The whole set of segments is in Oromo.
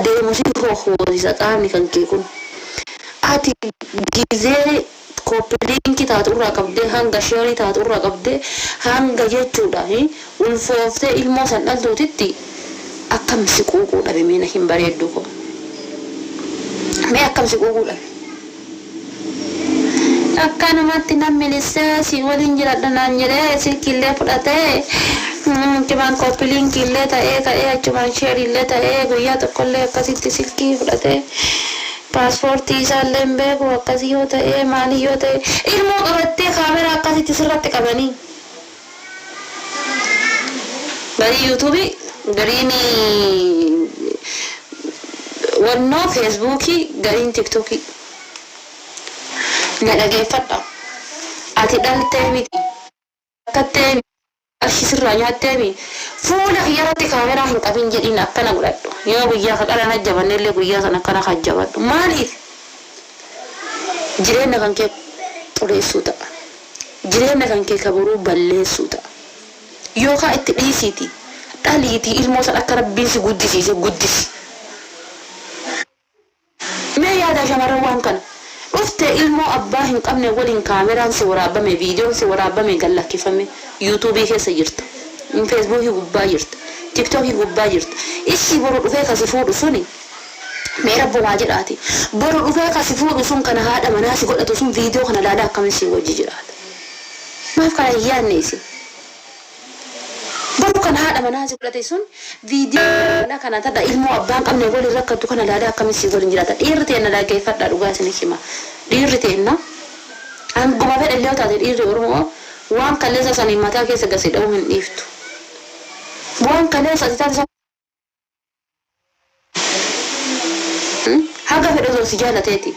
deemusi ho'isa qaamni kan kee kun ati gizee koppiliinki taaturraa qabdee hanga sheerii taaturraa qabdee hanga jechuudha ulfooftee ilmoo san dhaltuutitti akkam siquuquu dhabe meena hin bareeddu ko mee akkam siquuquu dhabe akkanumatti namni lissaa si waliin jiradha naan jedhee silkillee fudhatee kimaan koppiliinki illee ta'ee achumaan sheerii illee ta'ee guyyaa tokkollee akkasitti silkii fudhatee paaspoortii isaallee hin beeku akkasii yoo ta'e maali yoo ta'e ilmoo qabattee kaameraa akkasitti sirratti qabanii garii yuutuubii gariin wannoo feesbuukii gariin tiktookii na dhageeffadha ati dhaltee miti akkattee arshi sirraa nyaattee mi fuula kiyyarratti kaameraa hin qabin jedhiin akkana godhadhu yoo guyyaa ka qalan ajjabannellee guyyaa san akkana hajjabadhu maaliif jireenya kan kee xureessuu ta'a jireenya kan kee kaburuu balleessuu ta'a yookaan itti dhiisiiti dhaliitii ilmoo san akka rabbiin si guddisiise guddisi mee yaada shamarran waan kana dhufte ilmoo abbaa hin qabne waliin kaameraan si waraabame viidiyoon si waraabame gallakkifame yuutuubii keessa jirta feesbuukii gubbaa jirta tiktookii gubbaa jirta isii boru dhufee kasi fuudhu suni mee rabbo waa jedhaati boru dhufee kasi fuudhu sun kana haadha manaa si godhatu sun viidiyoo kana laadaa akkamiin si wajji jiraata maaf kana hin yaadne isin boru kana haadha manaa si godhate sun viidiyoo kana tadha ilmoo abbaan qabne waliin rakkattu kana laadaa akkamiin si waliin jiraata dhiirri teenna dhaggeeffadhaa dhugaa isin hima dhiirri teenna anguma fedhallee yoo taate dhiirri oromoo waan kaleessa sanii mataa keessa gasi dha'uu hin dhiiftu waan kaleessa taate haga fedhe osoo si jaalateeti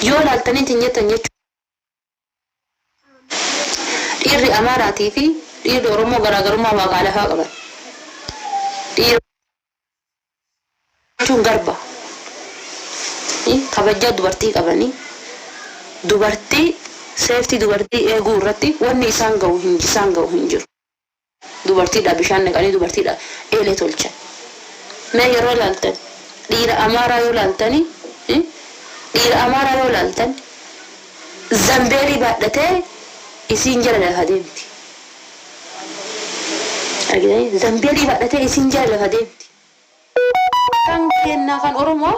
yoo laaltanii hin jettan jechuudha dhiirri amaaraatii fi dhiirri oromoo garaagarummaa waaqaa lafaa qaban dhiirri jechuun garba kabajaa dubartii qabanii dubartii seeftii dubartii eeguu irratti wanni isaan ga'u hin jiru dubartiidha bishaan naqanii dubartiidha eelee tolchan mee yeroo laaltan dhiira amaaraa yoo laaltan zambeelii baadhatee isiin jala lafa deemti argitanii zambeelii baadhatee isiin jala lafa deemti kan kennaa kan oromoo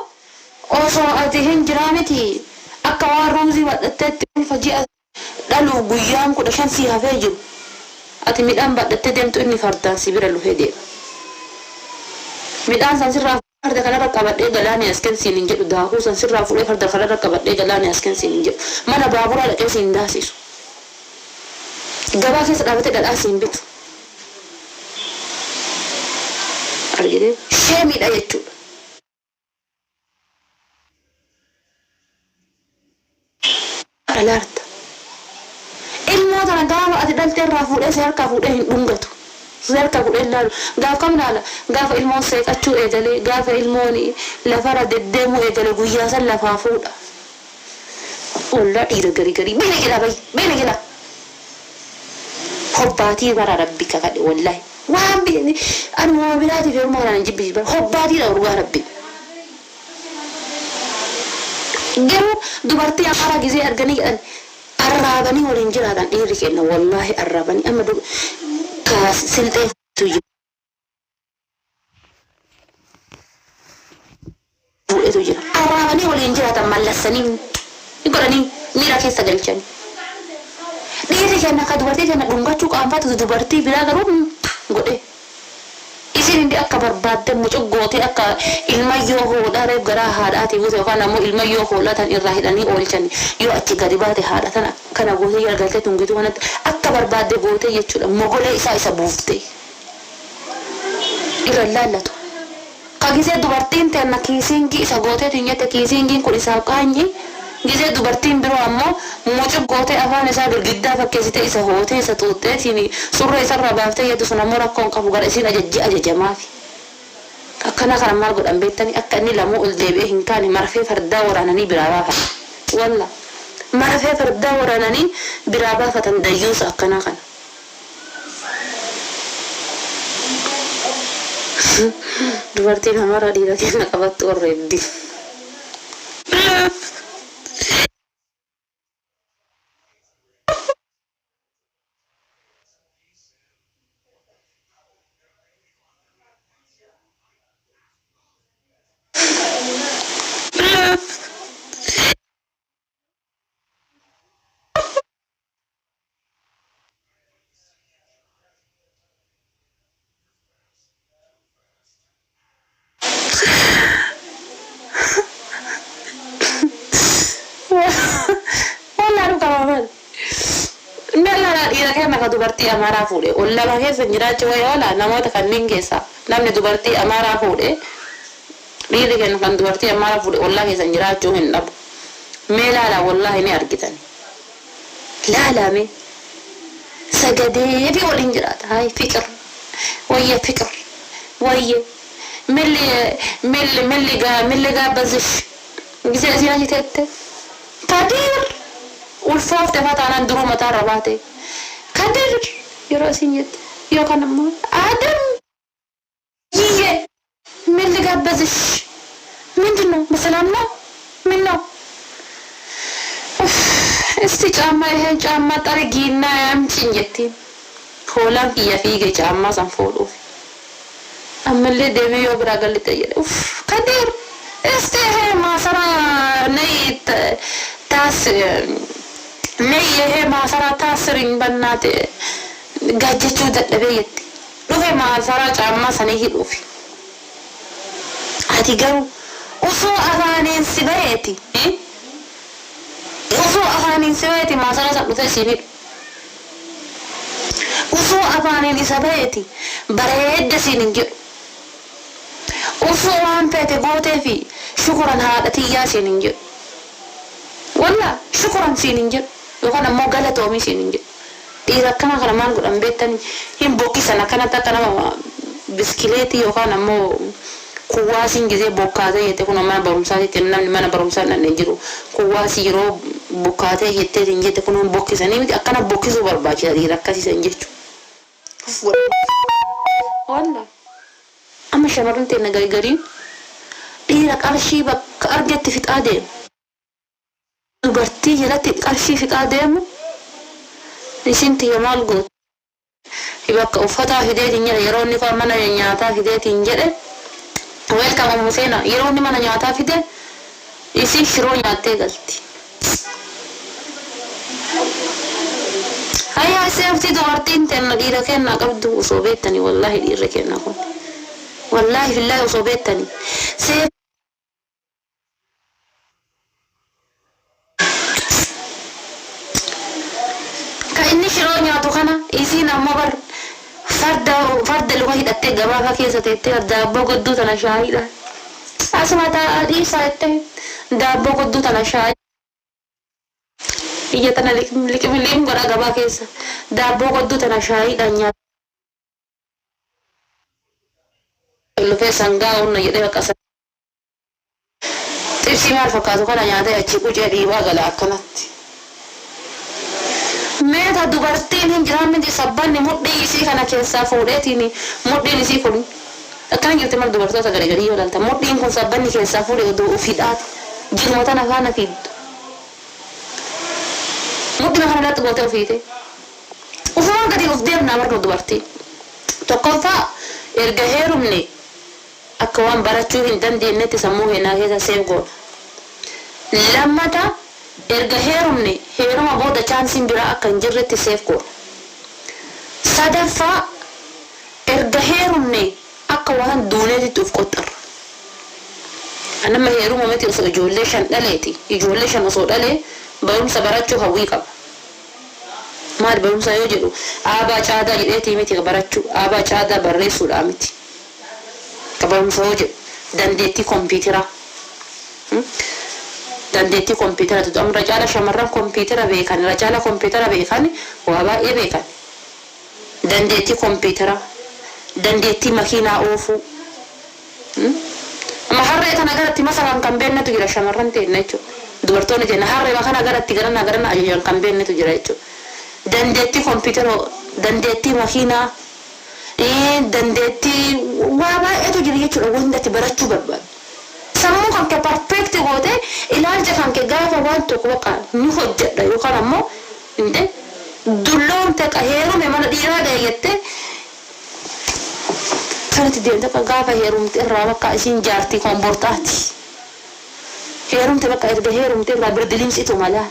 osoo ati hin jiraa miti akka waan ruuzii baadhatteetti faji'a dhalu guyyaan 15 si hafee jiru ati midhaan baadhattee deemtu inni fardaan si bira lufee deema midhaan san sirraa farda kanarra qabadhee galaanee as kensiin hin jedhu daakuu san sirraa fuudhee farda kanarra qabadhee galaanee as kensiin hin jedhu mana baaburaa dhaqee si hin daasisu gabaa keessa dhaabatee dhadhaa si hin bitu argitee sheemiidha jechuudha alaarta ilmoo tana gaafa ati dhaltee irraa fuudhee si harkaa fuudhee hin dhungatu si harkaa fuudhee ilaalu gaafa kam laala gaafa ilmoon seeqachuu eegalee gaafa ilmoon lafarra deddeemuu eegale guyyaa san lafaa fuudha ollaa dhiira garii beena gila hobbaatii bara rabbi kakadhe wallahi waan biini ani moobilaatiif yeruma kanaan jibbisi bara hobbaatiidha urgaa rabbi garuu dubartii amara gizee arganii jedhan arraabanii waliin jiraatan dhiirri kenna wallahi arraabanii amma ka silxeetu bu'eetu jira arraabanii waliin jiraatan mallassanii godhanii miira keessa galchanii dhiirri kenna ka dubartii kenna dhungachuu qaanfaatu dubartii biraa garuu godhe isin indi akka barbaadde mucuggootee akka ilmayyoo hoodhaa garaa haadhaatii buute yookaan ammoo ilmayyoo hoolatan irraa hidhanii oolchan yoo achi gadi baate haadhatan kana gootee gargaltee tungituu kanatti akka barbaadde gootee jechuudha mogolee isa buuftee irra laallatu ka gisee dubartiin teenna kiisiingii isa gootee tinyette kiisiingiin kun isaaf qaanyi gisee dubartiin biroo ammoo mucuggootee afaan isaa girgiddaa fakkeessite isa hootee isa xuuxxeetiin surra isarraa baaftee jedhu sun ammoo rakkoon qabu gara isiin ajajamaafi akkana kana maal godhan beektanii akka inni lamuu ol deebi'ee hin kaane marfee fardaa waraananii biraa baafatan walla marfee fardaa waraananii biraa baafatan dayyuusa akkana kana dubartiin amara dhiira kenna qabattu already. Wallah kaman. Nella dhiira kenna ka dubartii amara fuudhe ollama keessa jiraachuu wayii wala namoota kanneen keessa namni dubartii amara fuudhe dhiirri kenna kan dubartii amara fuudhe ollaa keessa jiraachuu hin dhabu. Mee laala wallahi ni argitan. Laalame sagadee fi waliin jiraata. Hai fikir wayya fikir wayya milli gaabbazish gisee asiin achi teette kadir ulfoofte fataanan duruu mataa irra baate kadir yeroo asiin jette yookaan ammoo adam yiyye milli gaabbazish ምንድን ነው በሰላም ነው ምን ነው እስቲ ጫማ ይሄን ጫማ ጠርጊና ያምጪኝ ጀቲ ሆላን ፊገ ጫማ ሰንፎሉ አመለ ደሚዮ ብራገል ተየለ ከዲር እስቲ ይሄ ማሰራ ነይ ታስ ነይ ይሄ ማሰራ ታስሪኝ በእናት ጋጀቹ ደደበ የት ዱፌ ማሰራ ጫማ ሰኔ ሂዱፊ አቲገሩ ኡሱ አፋኔን ሲበየቲ ufu afaanin sibeeti maasara sadhute sinidhu ufu afaanin isa beeti bareedda sinin jedhu ufu waan feete gootee fi shukuran haadha tiyyaa sinin jedhu walla shukuran sinin jedhu yookaan ammoo galatoomii sinin jedhu dhiira akkana kana maal godhan beektanii hin bokkisan akkanatti akka nama biskileetii yookaan ammoo kuwaasiin gisee bokkaatee jette kun mana barumsaatitti namni mana barumsaa nan jiru kuwaasii yeroo bokkaatee jettee hin jette kun bokkisanii miti akkana bokkisuu barbaachisa dhiira akkasiisan jechuudha. Walla amma shamarran ta'e gargariin dhiira qarshii bakka argetti fixaa deemu dubartii jalatti qarshii fixaa deemu isin tiyya maal gootu bakka uffataa fideetiin jedhe yeroo inni mana nyaataa fideetiin jedhe welcome Musena yeroo inni mana nyaataa fide isin shiroo nyaattee galti. Hayya seefti dubartiin tenna dhiira kenna qabdu osoo beektanii wallahi dhiirri kenna kun wallahi billahi osoo beektanii seef ka inni shiroo nyaatu kana isin ammoo bar farda luka hidhattee gabaa keessa teettee daabboo godduu tana shaayidha. Asuma dhiibsaa jettee daabboo godduu tana shaayii. Iyya tana liqimiliin godha gabaa keessa daabboo godduu tana shaayiidhaan nyaata. Lufee sangaa humna jedhee bakka xibsii maal fakkaatu kana nyaatee achi qucee dhiibaa gala akkanatti. Meeta dubartiin hin jiraanne sabbanni mudhii isii kana keessaa fuudheetiin mudhiin isii kun akkana jirti mal dubartoota garagarii yoo ilaalta mudhiin kun sabbanni keessaa fuudhee oduu ufiidhaati jirmoota nafaana fiiddu mudhii kana irratti gootee ofiite ufumaan gadi of deemnaa marga dubartiin tokkoffaa erga heerumne akka waan barachuu hin dandeenyetti sammuu heenaa keessa seef goona lammataa erga heeruma booda chaansiin biraa akka hin jirretti seef goona. Sadaffaa erga heerumne akka waan duuneetitti of qoxxarra. Anama heeruma miti osoo ijoollee 5 dhaleeti. Ijoollee 5 osoo dhalee barumsa barachuu hawwii qaba. Maal barumsa yoo jedhu aabaa caadaa jedheetii miti barachuu aabaa caadaa barreessuudhaa miti. Ka barumsa yoo jedhu dandeettii kompiitaraa. dandeettii kompiitara tu amra caala shamarran kompiitara beekan irra caala kompiitara beekan waa baay'ee beekan dandeettii kompiitara dandeettii makiinaa oofuu amma harree kana garatti masalan kan beeknetu jira shamarran ta'e jechuudha dubartoonni jenna harree kana garatti garanna ajajan kan beeknetu jira jechuudha dandeettii kompiitara dandeettii makiinaa dandeettii waa baay'eetu jira jechuudha wanta ati barachuu barbaadu. Sammuu kan kee perfect goote ilaalcha kan kee gaafa waan tokko baqa ni hojjedha yookaan ammoo dulloomte heerume mana dhiiraa deeyyette kanatti deemte gaafa heerumte irraa bakka isiin jaartii kombortaati. Heerumte bakka erga heerumte irraa birdilimsitu malaan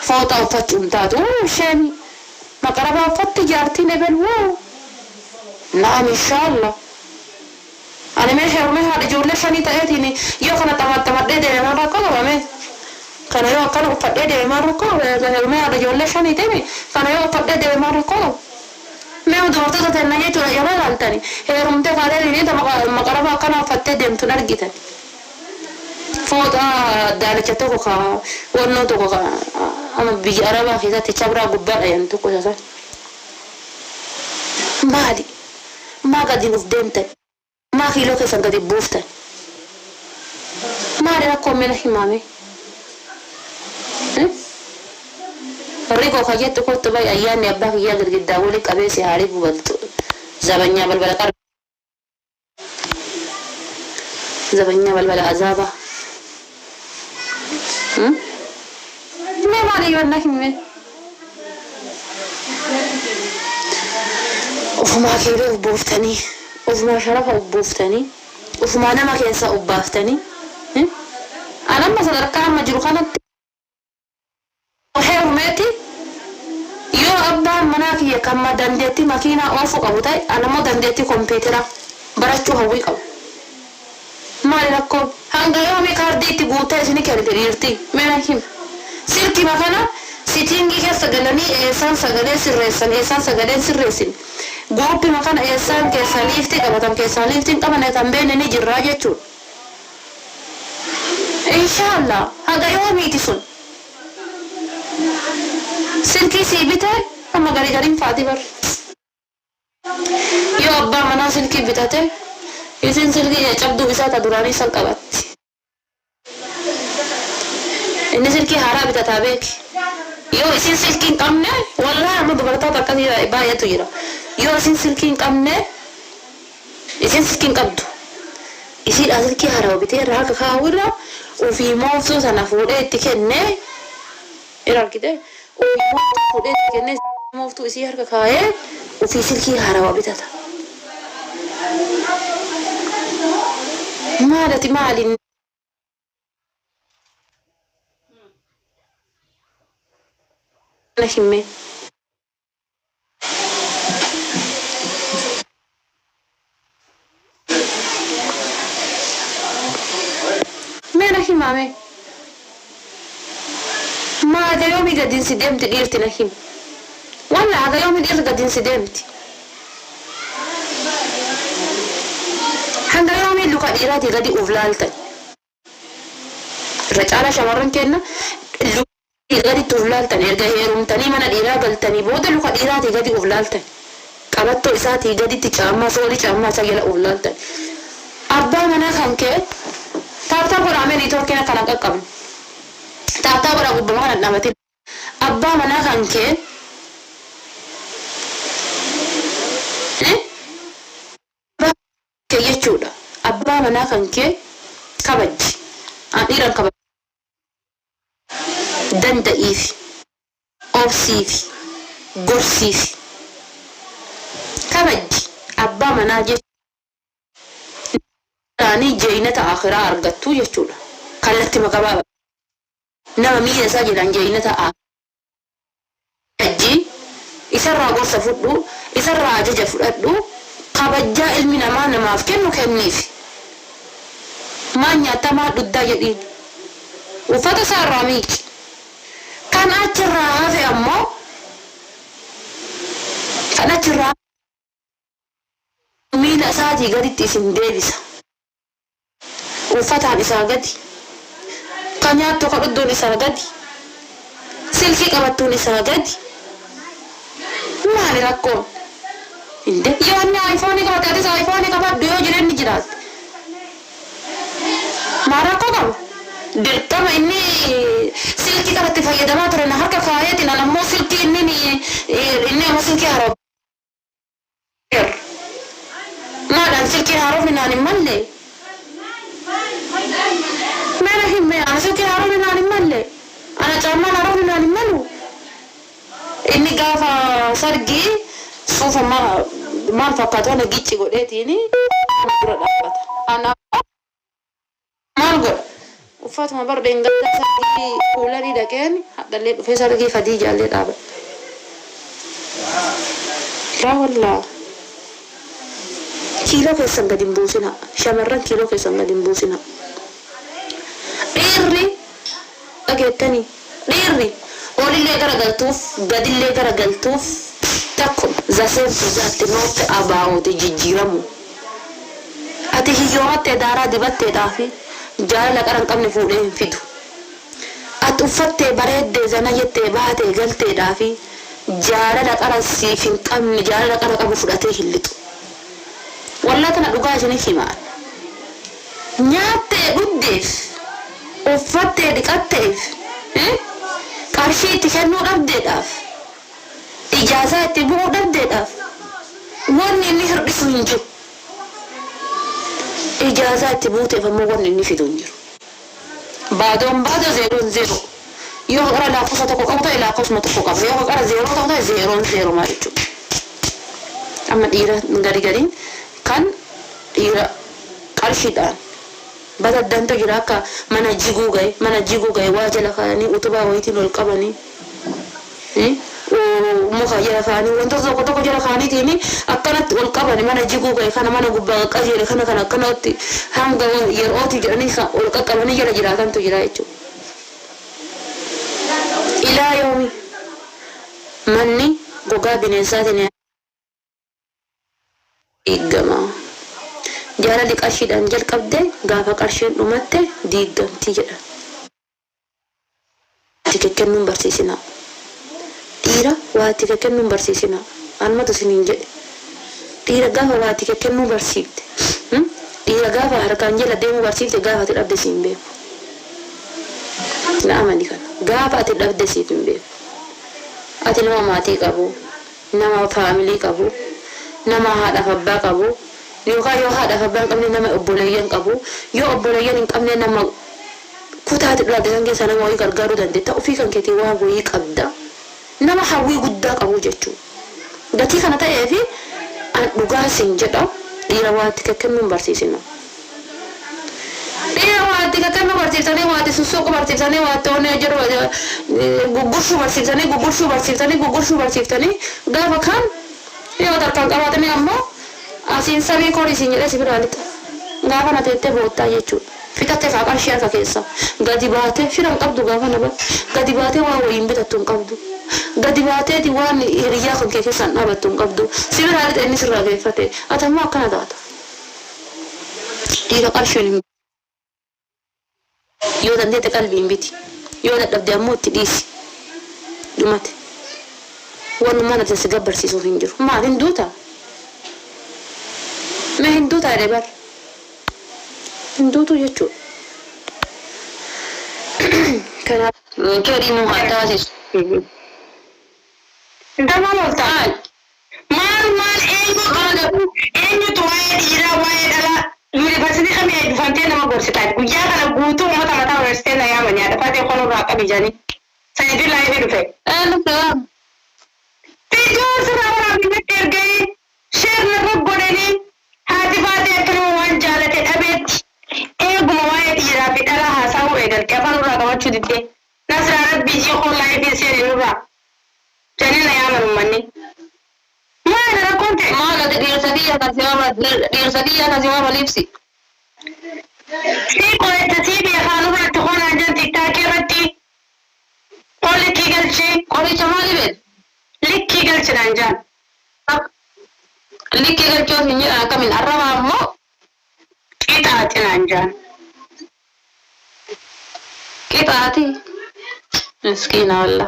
fooxaa uffachuun taatu sheemi maqarabaa uffatti jaartiin ebel woo naam inshaallah. Ani mee heerume haadha ijoollee shanii ta'eetiin yoo kana xamaxamadhee deemaan rakkoo qabame kana yoo akkana uffadhee deemaan rakkoo heerume haadha ijoollee shanii ta'e kana yoo uffadhee deemaan rakkoo qabu. Mee dubartoota teenna jechuudha yeroo ilaaltani heerumte kaadheetiin maqarabaa akkana uffattee deemtuun argitan. Fooxaa daalacha tokko ka wannoo tokko ka ama biyya arabaa keessatti cabraa gubbaadha yan tokko isaa. Maali? Maa gadiin uf deemtan? Maa kiiloo keessan gadi buuftan? Maali rakkoo meela himame? Rigoo ka jettu kottu bayi ayyaanni abbaa kiyyaa girgiddaa walii qabee si haarii bubaltu zabanyaa balbala qara. Zabanyaa balbala azaabaa. Mee maali wanna hime? Ufumaa kiiloo uf buuftanii ufumaa sharafa uf buuftanii ufumaa nama keessa uf baaftanii anamma sadarkaa amma jiru kanatti heerumeeti yoo abbaan manaa kiyya kamma dandeettii makiinaa oofuu qabu ta'e anammoo dandeettii kompiitara barachuu hawwii qabu. Maali rakkoo hanga yoomii kaardii itti guuttee isin kennite dhiirtii meena hima. Silkii makana sitingii keessa galanii eessaan sagalee sirreessan eessaan sagalee sirreessin. Guuppi makana eessaan keessaa liiftii qabatan keessaa liiftiin qaban kan beekne ni jirraa jechuudha. Inshaallah hanga yoomiiti sun. Silkii sii bitee amma gariin faati bar. Yoo abbaa manaa silkii bitate isin silkii cabduu isaa ta duraanii san qabatti. Inni silkii haaraa bitataa beeki. Yoo isin silkii hin qabne wallaahi amma dubartoota akkasii baay'eetu jira. Yoo isin silkii hin qabne isin silkii hin qabdu. Isiidhaa silkii haaraa bitee irraa harka kaa'u irra ofii mooftuu sana fuudhee itti kennee irra argite ofii mooftuu fuudhee itti kennee mooftuu isii harka kaa'ee ofii silkii haaraa bitata. Maalati maaliin? Hime. Meena himame. Ma aga yoomi gadin si deemti dhiirti na him. Walla aga yoomi dhiirti gadin si deemti. Hanga yoomi luka dhiiraati gadi uf laaltan. Irra caala shamarran kenna gadi uf laaltan erga heerumtanii mana dhiiraa galtanii booda luka dhiiraati gadi uf laaltan. Qabattoo isaatii gaditti caammaa soolii caammaa isaa jala uf laaltan. Abbaa manaa kan kee taaptaa godhaamee niitoorkiin akkana qaqqabne. Taaptaa godhaa gubbama kana dhaabatin. Abbaa manaa kan kee jechuudha. Abbaa manaa kan kee kabajji. Dhiiran kabajji. Danda'iifi. Obsiifi. Gorsiifi. Kabajji. Abbaa manaa jechuudha. Jeenata akhiraa argattu jechuudha. Kallatti maqabaa nama miila isaa jedhan jeenata kabajji. Isarraa gorsa fudhu. Isarraa ajaja fudhadhu. Kabajjaa ilmi namaa namaaf kennu kenniifi. Maan nyaataa maa dhuddaa jedhiin. Uffata isaarraa miici. Kan achirraa hafe ammoo kan achirraa miila isaatii gaditti isin deebisa. Uffataan isaa gadi. Kan nyaattu kan dhudduun isaa gadi. Silkii qabattuun isaa gadi. Maali rakkoon? Yoo inni iPhone qabate atis iPhone qabadhu yoo jireenyi jiraatte. Maal rakkoo qabu? Dirqama inni silkii qabatti fayyadamaa ture na harka kaayeetiin ammoo silkii inni ammoo silkii haaroo. ما دان سلكي هارو من أنا ملة ما رحم أنا سلكي هارو من أنا ملة أنا جامع هارو من أنا ملو إني قافا سرقي سوف ما فكرت أنا جيتي قلتيني أنا ما أقول وفاتما برضه إن قلت سرقي أولادي دكاني هذا اللي في سرقي فديجة اللي تابع لا والله كيلو كيسان قديم بوسنا شمران كيلو كيسان قديم بوسنا ريري أجتني ريري أولي اللي قرقلتوف قد اللي قرقلتوف تكم زاسين تزات نوت أباو تجيجيرمو أتي هيوات دارا دبت دافي جال لقرن قبل فولين فيدو أتوفت بريد زنا يتبعت قلت دافي جال لقرن سيفين قم جال لقرن قبل فلاتي هلتو والله تنا دقاجني كمان نيات قديف وفت دقتيف قرشي تكنو أبديت أف إجازة تبو أبديت أف واني نهر بسنجو إجازة تبو تفهمو واني نفي دنجر بعدهم بعد زيرو يو قرا لا قصة تكو قبضة إلا قسمة تكو قبضة يو قرا زيرو تقضى زيرو ما ريتشو أما إيرا نغاري kan ira qarshiidhaan bata danta jira akka mana jiguu gaye waa jala kaanii utubaa wayitiin ol qabanii muka jala kaanii wantoota tokko jala kaaniitiin akkanatti ol qabanii mana jiguu gaye kana mana gubbaa qajeele kana akkanatti hanga yerootti jedhanii ol qaqqabanii jala jiraatantu jira jechuudha. Ilaa yoomi manni gogaa bineensaatiin إجماع جارا لك أشيد أنجل قبضة غافا قرشين أمته ديجم تيجرا تككنن برسيسنا تيرا واتككنن برسيسنا أنا تسنين جد تيرا غافا واتككنن برسيت تيرا غافا هركان جل ديمو برسيت غافا تلعب سيمبي لا أماني كان غافا تلعب سيمبي أتنما ماتي كابو نما فاميلي كابو nama haadha abbaa qabu yookaan yoo haadha abbaa hin qabne nama obboleeyyan qabu yoo obboleeyyan hin qabne nama kutaati dhalaate kan keessa nama wayii gargaaruu dandeetta ofii kan keetii waa wayii qabda nama hawwii guddaa qabu jechuudha. Gatii kana ta'eefi dhugaa siin jedha dhiira waatti kennuun barsiisina. Dhiira waatti kennuun barsiisanii waatti sussuuqu barsiisanii waatti onee jiru gugurshuu barsiiftanii gaafa kan yoo tarkaan qabaatanii ammoo asiin sabii korii siin jedhee sibiraalita gaafa na teettee boottaa jechuudha. Fixattee faa qarshii harka keessa gadi baatee firan qabdu gaafa na gadi baatee waan wayiin bitattu hin qabdu gadi baateeti waan hiriyyaa kan kee keessaan dhaabattu hin qabdu sibiraalita inni sirraa geeffate atammoo akkana taata. Dhiira qarshiin yoo dandeette qalbiin biti yoo dadhabde ammoo itti dhiisi dhumate. Waanuma na tasi gabbarsiisuuf hin jiru. Maal hinduuta? Mee hinduuta jedhee bar. Hinduutu jechuudha. Kanaaf keerii nu haa taasisu. Gamaa loltaa. Maal eenyutu waa'ee dhiiraa waa'ee dhalaa yuunivarsiitii kamii dhufamtee nama gorsitaa guyyaa kana guutuu uummata mataa universitii na yaamanii haadha faatee qolurraa qabi jedhanii. Saniitiin laayifii dhufe. Tidur seorang bibit tergai share nak godeni hati fati aklu wan jalate abet gumawai tira bidala hasau egal kafan ura kawan chudite nasrarat biji ko live share nura jani na yaman manni ma na konte ma la dir sadia ka lipsi si ko tasibi khanu ra tukhona jan tiktak rati qoli kigalchi qoli chamali bet Likki galchina njaan. Likki galchoo hin jedhan akkamiin arraba ammoo qixaaxina njaan. Qixaati. Miskiina walla.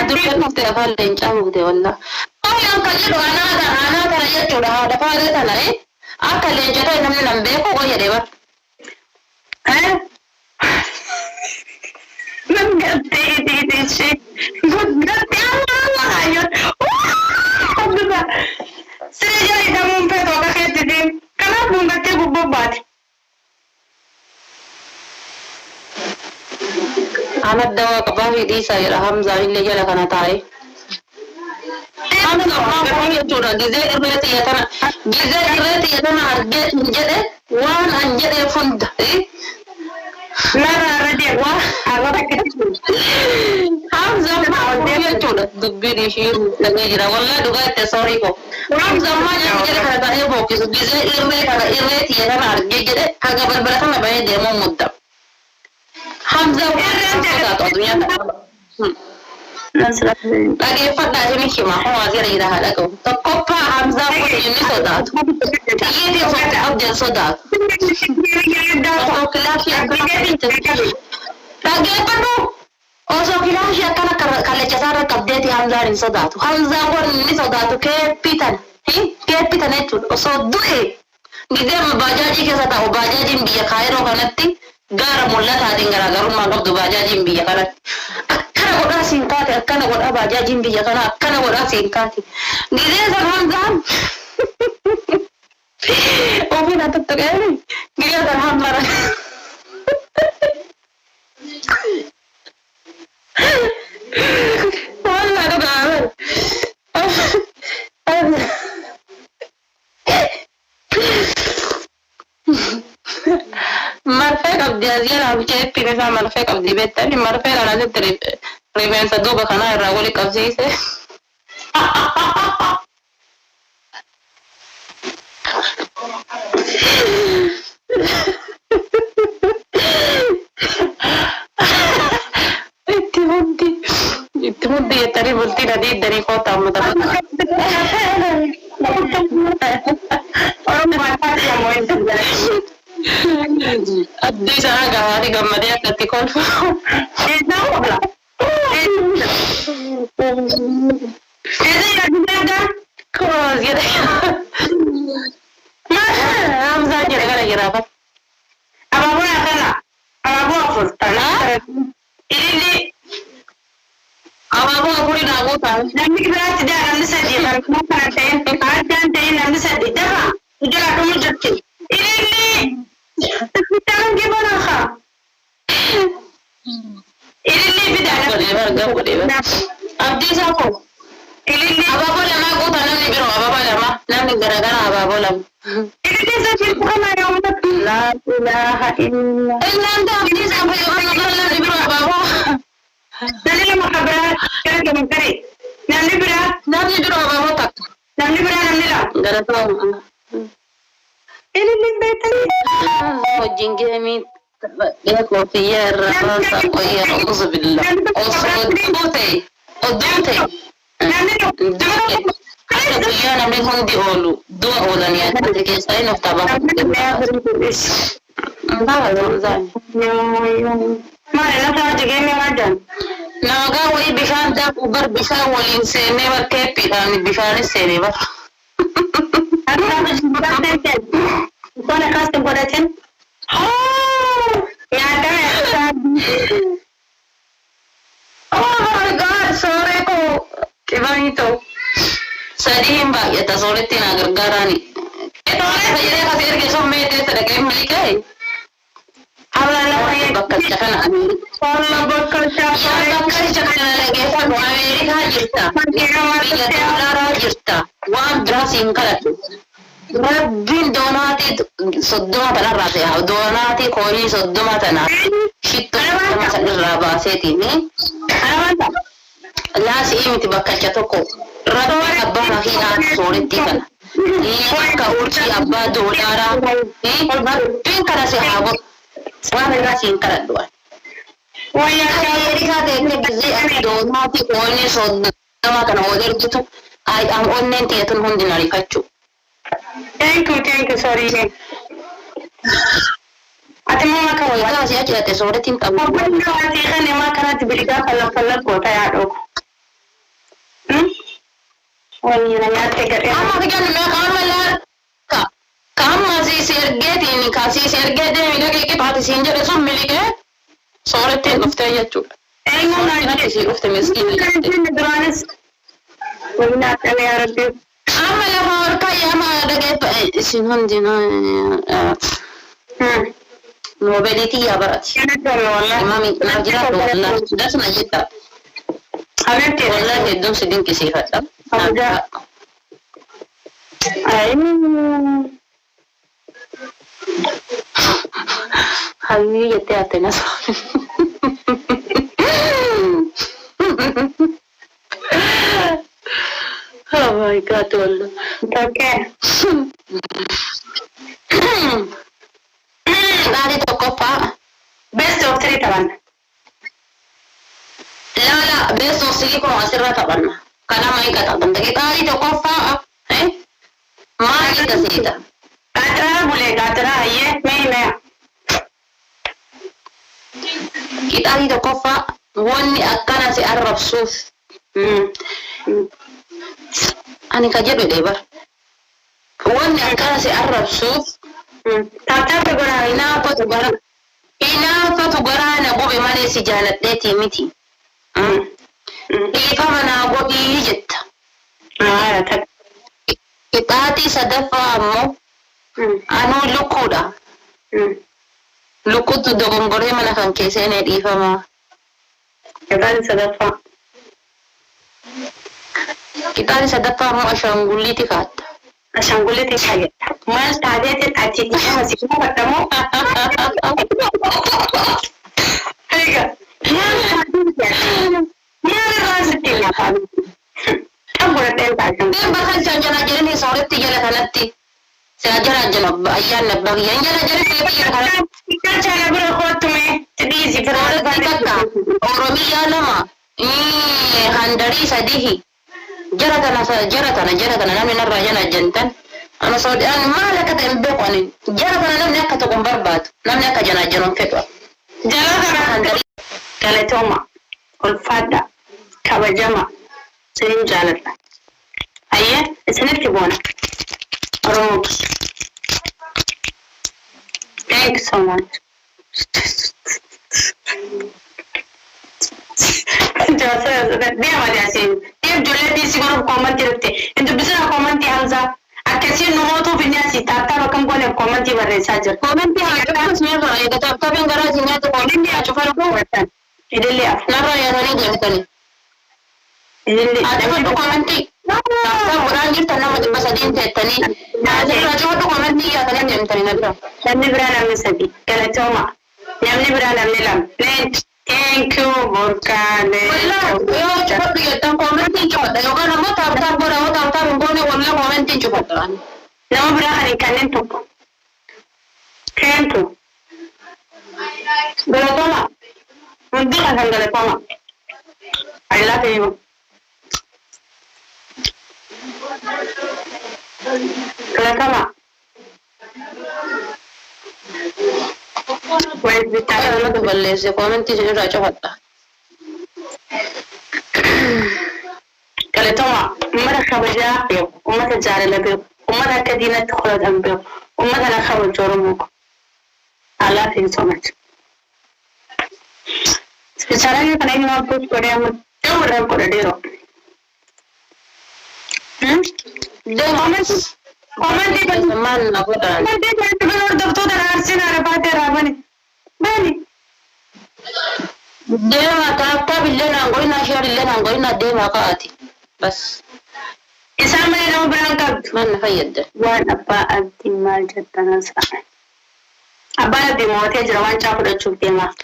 Duree dhuftee afaan leencaa buute walla. Ooyaan kan jedhu anaa tana jechuudha haadha faadee tana akka leencaa ta'e namni nan beeku jedhee bar. سيجي دمون بيت وكخيت دين كنا بنغتي ببوبات أنا الدواء قبافي دي سايرة همزة اللي جل كان تاي همزة ما هو يجورا جزء الرئتي يتنا جزء الرئتي يتنا أرجع جده وان أنجده فند لا لا رجع همزة ما هو يجورا دبي شيء لقيرا والله دعاء تسوري كو همزة ما يجي كان تاي بوكس جزء الرئتي يتنا أرجع جده هذا بربرة ما بين ديمون مدة همزة وصدات الدنيا lagi fadda je miki ma hawa zai da halaka to kofa hamza ko ni sodat yi da fadda abdul sodat to kilafi lagi padu o so kilafi kana kala jasara kabdeti hamza ni sodat hamza ko ni sodat ke pitan ke pitan etu o so duhe gidem bajaji ke sata o bajaji biya khairo kanatti gara mullata dingara garun ma gabdu bajaji biya kanatti kana goda sinkati kana goda bajajin biya kana goda sinkati gide zaman zam obi na tutto gani gide zaman mara wala do gamer marfe kab diazia la biche pine sa marfe kab di betani marfe la na tere rivenza dopo kana ravoli kavzise itti ya tari bulti nadi dari kota muda orang mata yang mau itu addi sana gahari gammade akati kon lah Ede ya kos gitu hamza jere kala jira apa apa furtana ini apa aku ni aku tahu nanti kita tidak nanti saja kalau kan teh nanti saja dah sudah kamu jadi ini kita gimana kah ini beda boleh abdi sako ini apa boleh ma aku tahu ni biro apa boleh ma nanti gara-gara apa boleh ini saja bukan yang la ilaha illallah nanti abdi sampai orang orang ni biro apa nanti makabarat kan kamu kari nanti biro apa tak nanti lah gara tahu ini beda oh jinggemi ya kopiya rasa koya auzu billah odute kopiya namni hundi olu dua olani ya take sai no taba mare na ta jige me wadan naga wai bishan da ubar bishan walin sene wa kepi dan bishan sene ba Kona custom production ya kan oh my god sore ko che bonito sadih mbak ya ta sore tina gargarani itu saya kasih ke sommete tada ke milike habla la ya bakal cakan ani Allah bakal cakan lagi fa do amerika jirta ya dolara jirta wan dressing kala rabbin donati soddoma tana rate ha donati koni soddoma tana shitto ma sadra ba setini la si imiti bakka tokko rabbi abba hina soretti kana ka urci abba dolara rabbin kana se hawo wana rasin kala duwa waya erika de gizi donati koni soddoma tana oder gitu ai am onnen tiyatun hundinari kaccu thank you sorry ate mama ka wala ka si aja te sore tin tabu wanda ate khane ma kana tibirika kala ko ta ya doko wani na ya te ga ama ka jan me ka wala ka kam si sergeti ni ka si sergede mi ke pati sinjere so milike sore tin ufte ya chu ay mo na si ufte miskin kan tin dranes wala ta ya rabbi أما لما أركي أما دقيت سنون دينا موبيليتي يا برات والله إمامي ناجرة والله ده نجيتها حبيبتي والله يدوم سدين كسيفة أبدا حبيبي يتعطي ناس Oh my God والله اوكي هذه توقفها بس اوف 3 طبعا لا بس نصيجي كم عشرة طبعا كلام ما يقطع دقيقة هذه توقفها إيه ما يكسيدا قاترا بولي قاترا هي مين kita hida kofa wonni akkana si arab suuf ani ka jedhu dee bar wonni akkana si arab suuf taatafe gora inaafatu garaana gobe malee si jaaladheetii miti dhiifama naa godhii jetta qixaaxii sadaffaa ammoo anuu lukkuudha lukkutu dogongoree mana kan keessee dhiifamaa. Qixaaxii sadaffaa. Qixaaxii sadaffaa immoo ashaangulliiti kaatta. Ashaangulliiti kaayetta. Maal taateetiin achi dhiifama si fudhatamoo? Egaa maal irraa sitti laafaa? Kan godhadheen taasisan. Deemba kan jala jiranii soorratti jala kanatti. Sejarah jenab ayyan nabagi yang jala seperti yang kita cara berkhutme jadi si orang kita Oromia nama ini handari sadihi jara tanah namanya raja jantan anu saudian malah kata embek ani jara tanah namanya kata kumbar batu namanya kajana jalan fetwa jara tanah handari kale toma ulfada kabajama sering jalan ayah isn't kibona Oromo. Thank you so much. Dia mah dia sih. Dia jualan di sini orang komen terus. Itu bisa komen di Hamza. Akhirnya nomor tu punya si tata rakam kau nak komen di mana saja. Komen di Hamza sebenarnya kalau itu tapi yang garasi ni tu komen di aja kalau kau buat. Ini lihat. Nara yang ni jangan tadi. Ini ada tu komen di. Tata orang ni tanah macam bahasa din tadi. Jadi raja tu komen di ya tadi jangan tadi nabra. Namni berana mesadi. Kalau cuma. Namni berana melam. Thank you Burkane. Yo cepat dia tang komen di cepat. Yo kan nama tata berapa tata rumputnya warna komen di cepat kan. Nama berana ni kanen tu. Kanen tu. Berapa lama? Mungkin akan berapa lama? I love you. Berapa lama? Wait, kita nak tu balik se komen ti jadi raja hotta. Kalau tu mah, umar khabar jauh, umar terjadi lebih, umar kedina terkhulat ambil, umar nak khabar jorong. I love you so much. Sekarang ni kan ini nak push pada amat, jauh orang pada dia. Komen di mana aku dah. Komen di mana orang tu dah arsin ada pada ramai. Bani. Dia mata apa bila nanggoin nasihat bila nanggoin nade maka hati. Bas. Isam mana nama berangkat? Mana fayed? Wan apa anti mal jatana sa. Abang di mau tiada jalan cakap dah cuti mah.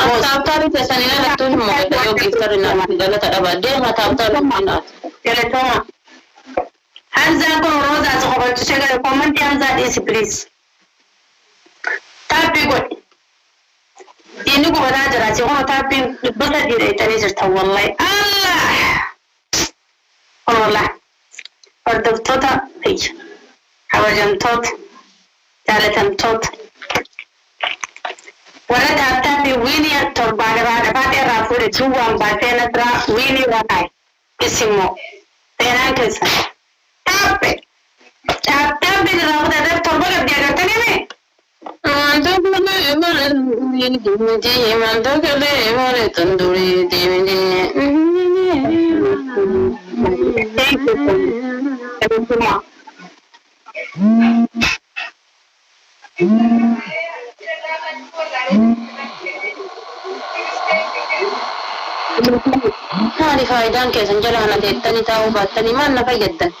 Apa tapi pesan ini nak tu mau kita giftar nak dalam tak ada dia mata apa mana. Jadi tu mah. Hamza ko roza su ko bacci shagala comment Hamza disi please tapi ko ini ko bada jira ce ko tapi bada dire ita ne jirta wallahi Allah wallahi farda tota ai hawajan tot jalatan tot wala ta tapi wini to bada rafu da tuwan ba ta na tra wini wa kai isimo tena kesa Tapi kalau ada torbol dia kata ni me. Mantap mana ini dia mantap kali mana tanduri dia ni. Kuma. Maali faayidaan keessan jala kana teettanii taa'uu baattanii maal na fayyaddan?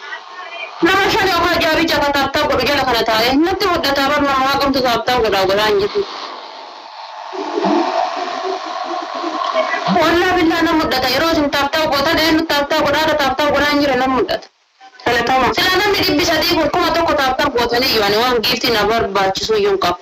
Nama shan yookaan jaabicha akka taaptaa godhu jala kana taa'ee natti muddataa bar nama waaqamtu taaptaa godhaa hin jiru. Wallaa billaa na muddata yeroo isin taaptaa gootan eenyu taaptaa godhaa hin jire na muddata. Salatama. Sila namni 300 kuma tokko taaptaa gootanii iyyuu ani waan giiftii na barbaachisu iyyuu hin qabu.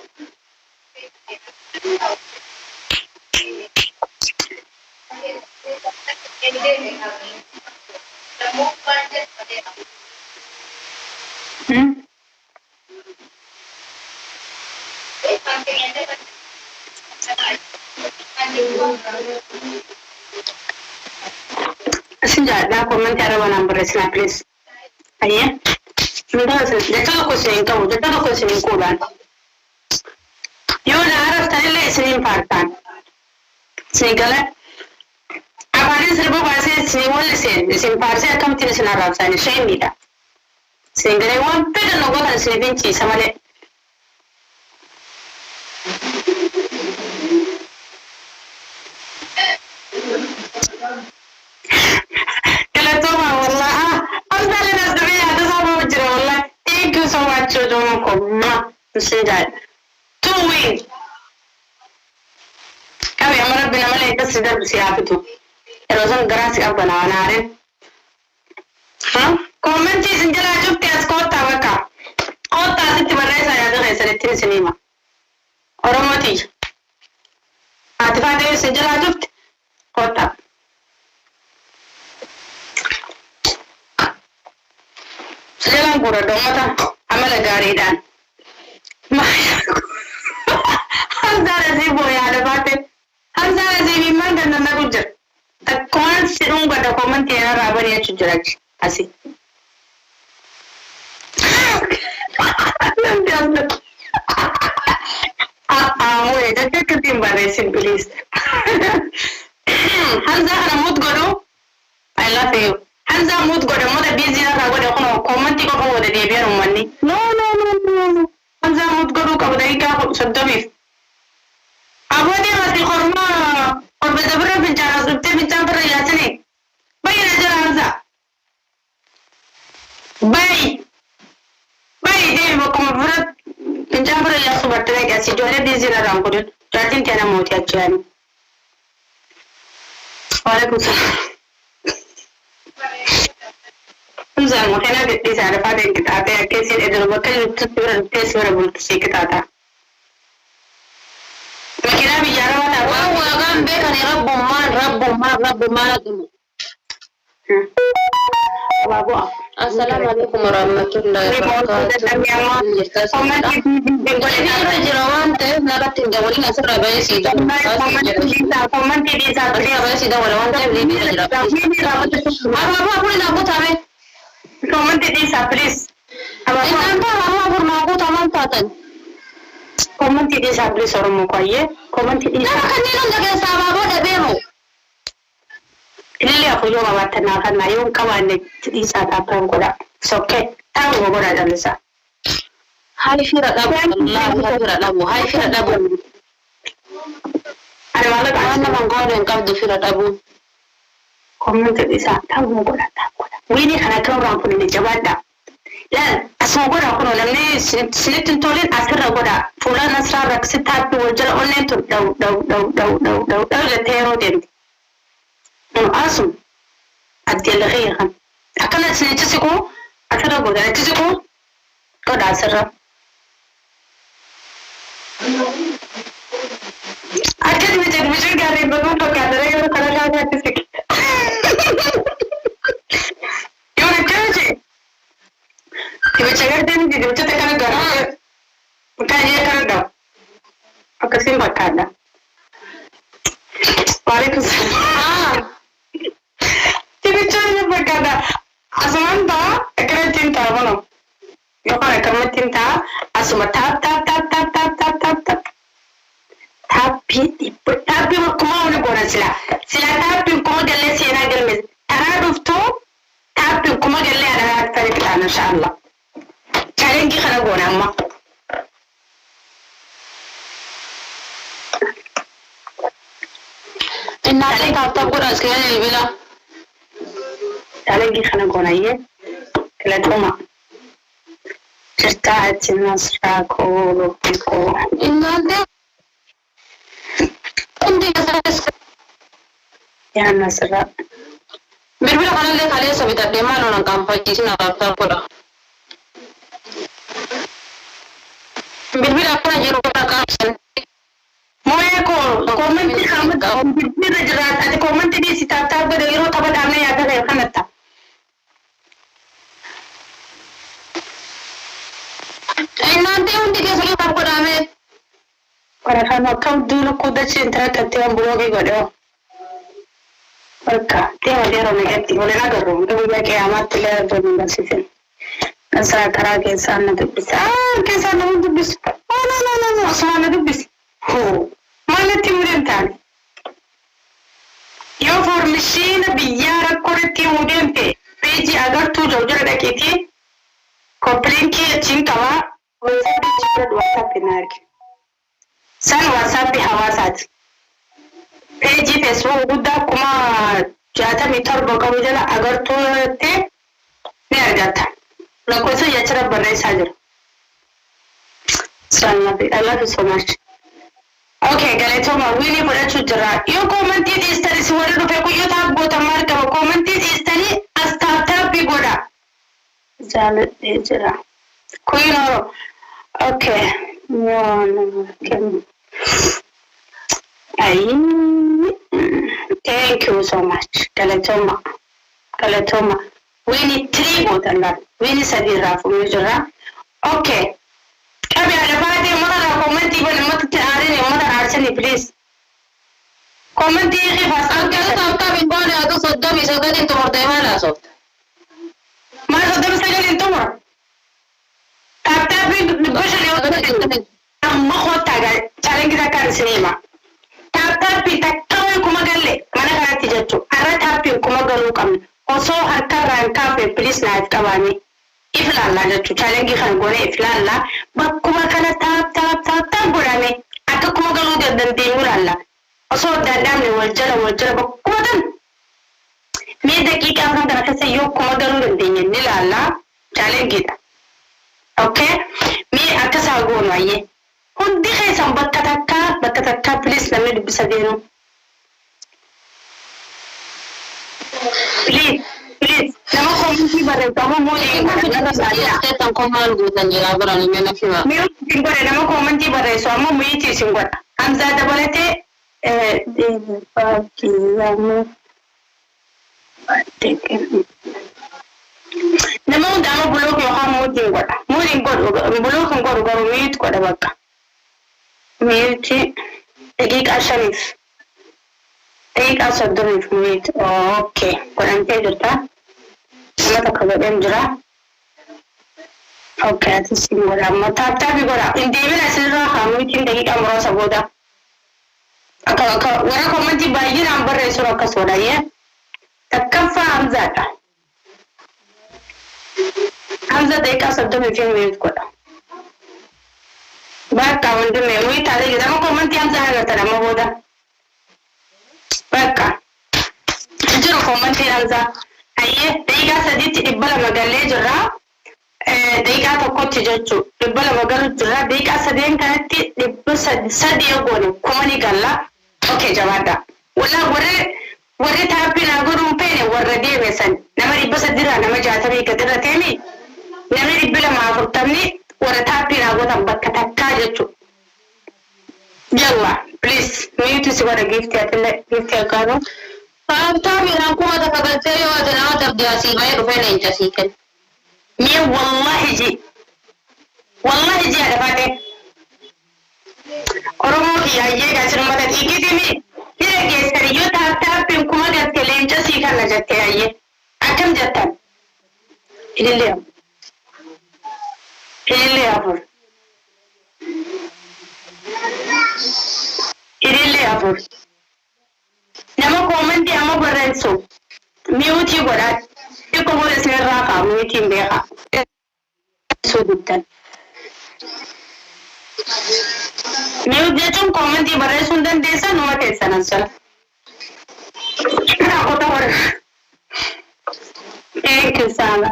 Senjata comment ada mana beresna please. Ayah. Sudah jatuh aku sini kamu, jatuh aku sini kulan. Yo harus tadi le sini partan. Segala apa ni serba bahasa sini wala sini parse akam tidak senar rasa ni saya tidak. Segala wan peda nogo kan sini benci sama le. So much to do consider to win. Kami amar binamale ita sidar siapa tu? Erosan geras apa nawarin? Comment is injala juk tias kota waka. Kota sih tiba saya ada saya tin sinema. Orang mati. Atifa dia injala juk kota. Sejalan pura dong mata. Amala garidan. Maya. Hanzara si boya ada bate. Hanzara si biman dan nana gujar. Tak kawan sirung pada komen tiara raban ya cujarak asik. Nanti anda. Weh, jadi ketimbang resin please. Hanzara mood godo. I love you. Hanza mood godo mo da busy na rago da kono comment ko ko da de biar manni. No. Hanza mood godo ka da ika sadami. Abode mati khorma और बजबरा बिचारा सुनते बिचारा पर याचने भाई नजर hanza. Bayi deh mau kemudian pencampur ya sobat terlega si jualnya di sini orang kudu jadi tiada mau tiacan. Waalaikumsalam. Hamza mau kena di sana pada kita ada kesini ada bakal itu tes berabul sih kita ada. Makanya bicara mana? Wah kan bekan Rabbu man itu. Assalamualaikum warahmatullahi wabarakatuh. Ini aku juga bawa tenaga nayung kawan di saat apa yang kuda soket tahu gua kuda dan bisa. Hai firat abu, hai firat abu. Ada malah kan nama kau yang kau tu firat abu. Komen tidak bisa tahu gua kuda tahu kuda. Ini karena kau orang pun ini jawab dah. Dan asal gua orang pun ni seletin tolin asal kuda. Fulan asal raksit tapi wajar online tu dau letero den. Asum adil khairan akala sinitisiku akara boda tisiku ko dasara akal me gari bagu to kadare ko kala ga tisik yo ne kaje ibe chagar den di de te kana gara ka ye kana da akasim bakada waalaikumsalam Bicara berkata, asmanta, ekor cinta mana? Yo kan ekor cinta, asma tap. Tapi mau ni kora sila tapi kuma galle sena galme. Ara dufto tapi kuma galle ada تاريخ إن شاء الله challenge خنا قونا أما إنها تكتب قرأ سكينة البلا challenge خنا قونا إيه كلا دوما ترتاح النصر كولو بيكو إنها عندي أساس يا نصر بالبلا خلنا لك عليه سبيتا ديما لون كم فاجيسنا كتب قرأ بالبلا كنا جيرو كنا كاسن مويه كومنتي خامد بالبلا جرات أتى كومنتي دي ستاتا بدو يرو تبى دامنا يا ده خنتا إنها عندي كيسة كتب قرأ مي Para no kau dulu kuda cinta tapi yang belum gado. Perka, dia dia orang negatif, boleh nak gerum. Tapi dia amat tidak berminat sih. Nasa kara kesan itu bisa, kesan itu bisa. Oh no, asal itu bisa. Ho, mana timurin tan. Yo formation biar korek timurin te. Page agar tu jauh ada kiti. Komplain ki cinta wa, WhatsApp cinta WhatsApp benar. San WhatsApp hawasat. Page Facebook guda kuma jata mitar bakaru jala agar tu te ne argata. Lako se yachara banai sajar. I love you so much. Okay, galeto ma wini pada chujara. Yo comment it is tari suara rupe ko yo tak bota marka comment it is tari astata bigoda. Jale jara. Koi no. Okay. No. Thank you so much. Galatoma. We need 3 botan that. We need Sadira for Mujura. Okay. Kabi alabadi mother comment even mother arene mother arseni please. Comment here fast. Anche se tocca in buone a tu sotto mi sono detto morte mala sotto. Ma sotto mi stai in tumor. Tap question amma khota ga challenge da kan sinema. Tap takkawai kuma galle mana ga tijattu. Ara tap kuma galu kam. Also harkar ranka pe please na tabani. Ifla Allah da challenge kan gore ifla Allah ba kuma kana tap gurame. Aka kuma galu da dan demur Allah. Also da dame wajjara ba kuma dan. Me dakika kan da ka sai yo kuma galu da denyen ni Allah challenge da. Okay? Me aka sa gona ye. Hundi kaisan bakka please na me bisa deno. Please. Nama komenti bare kamu mau di saya tan komal gutan jira barani me nafiwa. Me singore nama komenti bare so amma mu yi singora. Hamza da balate pakiyamu. Nama undama blog yo ha mu singora. Mu singora blog ngoro mute ko da bakka. Mute dakika Sharif. Dakika Sadrif mute. Okay. Kurante jirta. Mata kabadan jira. Okay, ati singora. Mata bigora. Indi bina sirra ha mutin dakika mura saboda. Aka wara komenti bayi number resura ka soda ye. Takaffa Hamza ta. Hamza dakika Sadrif mute ko da. Baka wanda mai wai tare da zama komenti Hamza ha ta da maboda. Baka. Jira komenti Hamza. Ayye dai ga saditi dibbala magalle jira dai ga ta kotti jaccu dibbala magalle jira dai ga sadin kanatti dibbu sadiya gone kuma ni galla okay jawada wala wore ta pina gurun pene warra de be san nama dibbu sadira nama jata be kadira temi nama dibbala ma furtamni wore ta pina gotan bakka takka jaccu yalla please me to see what a gift ya kano فأبتعب إلى كما تفقدتي وتنوى تبدأ سيباي رفعنا إنت سيكل مي والله جي على فاتح أرومو يا يجا سنمتا تيكي تيمي يلا جيسر يو تاب كما جاتي لإنت سيكل نجاتي أيه أكم جاتان إلي أفر nama komenti ama barresso mute godha iko بقول اسمي الراقة ميتين بيقع سودتن ميوت جاتون كومنتي برای سندن ديسا نوما تيسا نسلا aku tahu kesana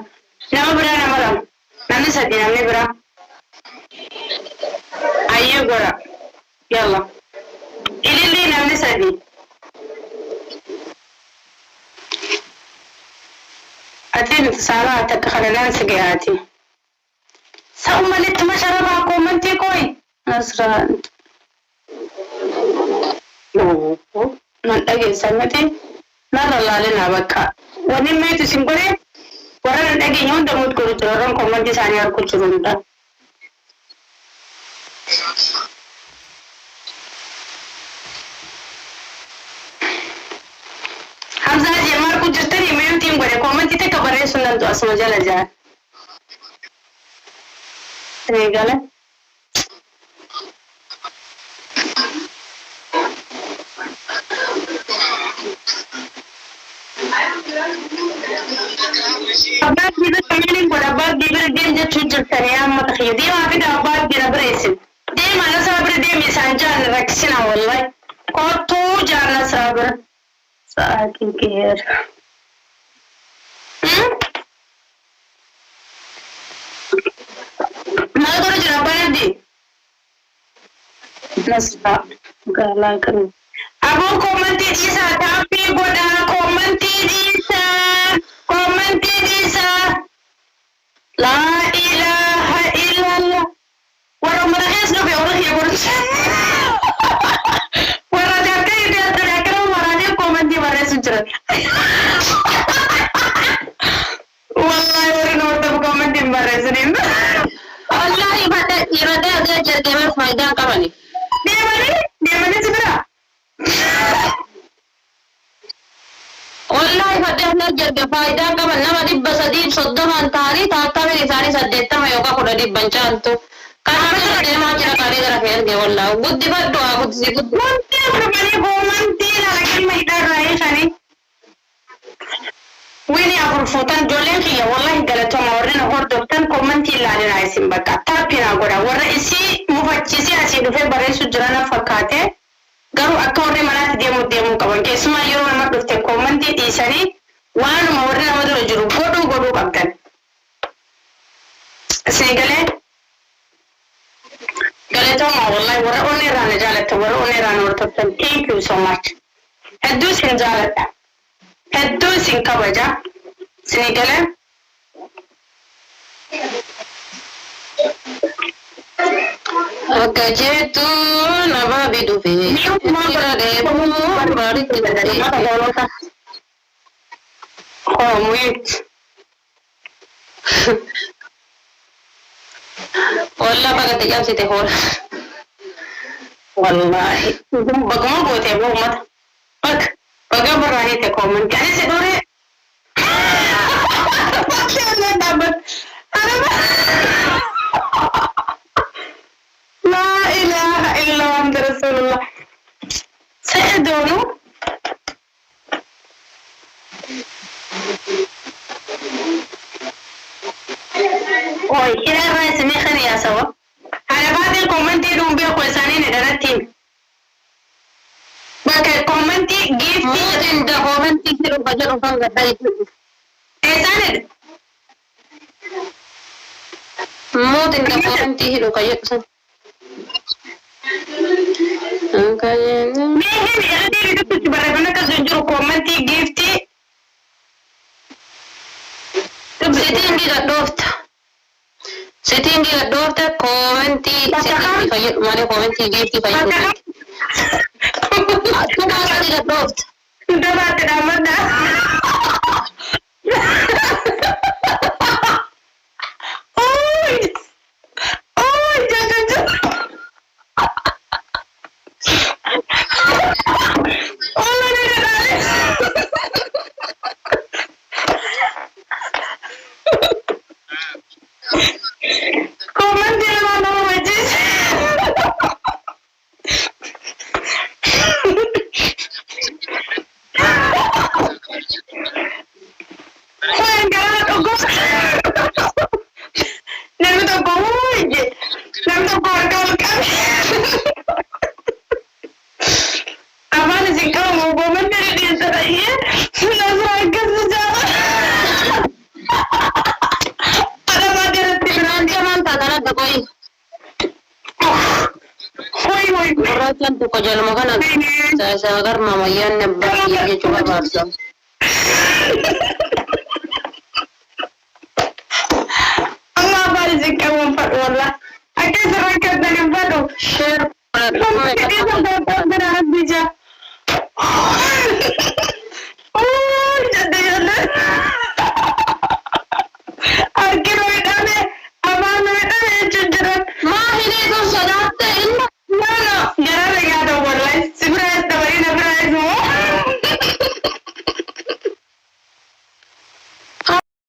nama berapa nanti saya namanya berapa ayo gora yalla ini nanti saya أتين سارة تكخلنا سجياتي سأوم لت ما شربها كومنتي كوي نصران ننتقل سنتي نرى الله لنا بكا ونما يتسمكري ورا ننتقل يوم دموت كرو ترون كومنتي ساني أركو تروندا Hamza Jemar ku justru email tim gue komen kita kabarnya sunan tuh asma jalan jalan. Regala. Abad kita kemarin gue abad dia dia cuci karya mata khid dia apa dia abad dia beresin. Dia mana sabar dia misalnya raksin awalnya. Kau tuh jangan sabar. Sakin kir. Mana kau jadi apa nanti? Nasta galah kan. Aku komenti Isa tapi gua dah komenti Isa. La ilaha illallah. Warung merahnya sudah orang yang urus. والله ورنا وتب كومنت مبارزين والله بدا يردا اجا جرجمه فايده كماني دي ماني سبرا والله بدا احنا جرجمه فايده كمان ما دي بسدي صدم انتاري تاتا मेरी सारी सद्देता मैं योगा कोड़ा दी बंचान तो कारण मैं ما جرا करी जरा फेर के والله बुद्धि बड़ दो बुद्धि बुद्धि प्रमाणे कोमंती लगे महिला रहे खाने ويني أقول فوتان جولين كي والله قالت ما ورنا هور دكتور كومنتي لا لنا اسم بكا تابينا غورا ورئيسي مفتشي أسيدو في برئيس جرانا فكاته قالوا أكوري منات ديمو كمان كيسما يرو ما دكتور كومنتي تيساني وان ما ورنا ما دلو جرو غدو بكتن سيقالي قالت ما والله ورا أوني رانا جالت ورا أوني رانا ورتبتن thank you so much هدو سين جالتا هدو سين كبجا سيقالي Akajetu nama bidu fe. Kira deh, baru kita dari. Oh, muit. Wallah bagat jam sih tehor. Wallahi. Bagaimana buat ya bu mat? Bagaimana berani teh komen? Kali sedore. Macam dapat. La ilaha illallah Rasulullah. Saya dulu. Oh, kira rais ni kan ya sawa. Ada banyak komen di rumah kuasani ni darat tim. Bagai komen di gift di dah komen di rumah baca rumah gak ada itu. Sana. Mau tinggal komen di rumah kayak tu. Mehen ada itu tu bagaimana kan jujur komen di gift. Setting di daftar komenti setting kayak mana komenti gift kayak tu. Aku nak di daftar. Sudah baca nama dah. Oh, jangan. Oh, ini. Komen di mana wajib? Enggak Gurraachaan tokko jaluma kana isaa agar mamayyaan nabbayyee jechuudha baarsa. Amma afaan isin qabuun fadhu wallah. Akka sirra akkatan hin fadhu.